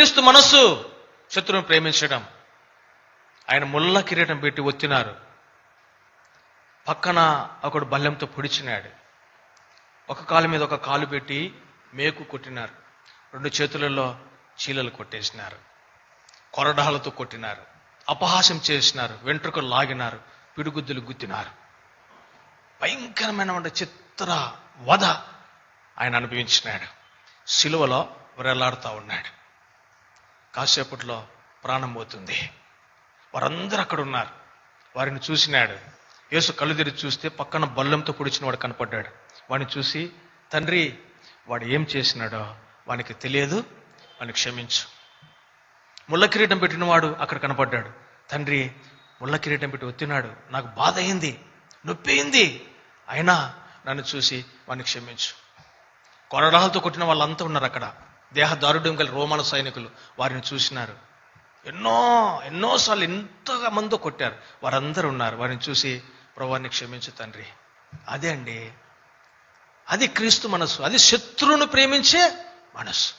క్రీస్తు మనస్సు శత్రువుని ప్రేమించడం. ఆయన ముళ్ళ కిరీటం పెట్టి ఒత్తినారు. పక్కన ఒకడు బల్లెంతో పొడిచినాడు. ఒక కాలు మీద ఒక కాలు పెట్టి మేకు కొట్టినారు. 2 చేతులలో చీలలు కొట్టేసినారు. కొరడాలతో కొట్టినారు. అపహాస్యం చేసినారు. వెంట్రుకలు లాగినారు. పిడుగుద్దులు గుద్దినారు. భయంకరమైన చిత్ర వధ ఆయన అనుభవించినాడు. సిలువలో వేలాడుతూ ఉన్నాడు. కాసేపట్లో ప్రాణం పోతుంది. వారందరూ అక్కడ ఉన్నారు. వారిని చూసినాడు. యేసు కళ్ళు తెరిచి చూస్తే పక్కన బల్లంతో పొడిచిన వాడు కనపడ్డాడు. వాడిని చూసి, తండ్రి, వాడు ఏం చేసినాడో వానికి తెలియదు, వాడిని క్షమించు. ముళ్ళ కిరీటం పెట్టిన వాడు అక్కడ కనపడ్డాడు. తండ్రి, ముళ్ళ కిరీటం పెట్టి ఒత్తినాడు, నాకు బాధ అయింది, నొప్పి అయింది, అయినా నన్ను చూసి వాడిని క్షమించు. కొరడాలతో కొట్టిన వాళ్ళంతా ఉన్నారు అక్కడ. దేహదారుఢ్యం గల రోమన సైనికులు వారిని చూసినారు. ఎన్నోసార్లు ఎంతగా మందో కొట్టారు. వారందరూ ఉన్నారు. వారిని చూసి, ప్రభువాన్ని క్షమించు తండ్రి. అదే అండి, అది క్రీస్తు మనసు. అది శత్రువును ప్రేమించే మనసు.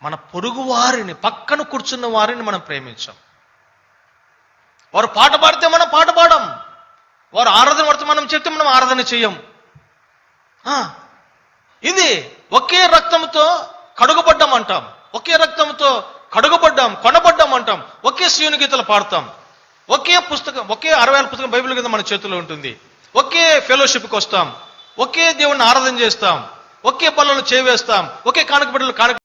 మన పొరుగు వారిని, పక్కన కూర్చున్న వారిని మనం ప్రేమించాం. వారు పాట పాడితే మనం పాట పాడం. వారు ఆరాధన పడితే మనం చెప్తే మనం ఆరాధన చెయ్యం. ఇది ఒకే రక్తంతో కడుగబడ్డాం అంటాం. ఒకే రక్తంతో కడుగబడ్డాం, కొనబడ్డాం అంటాం. ఒకే సీయోను గీతలు పాడతాం. ఒకే పుస్తకం, ఒకే 60 పుస్తకం బైబిల్ కింద మన చేతిలో ఉంటుంది. ఒకే ఫెలోషిప్కి వస్తాం. ఒకే దేవుణ్ణి ఆరాధన చేస్తాం. ఒకే పనులను చేవేస్తాం. ఒకే కానుక బిడ్డలు కానుక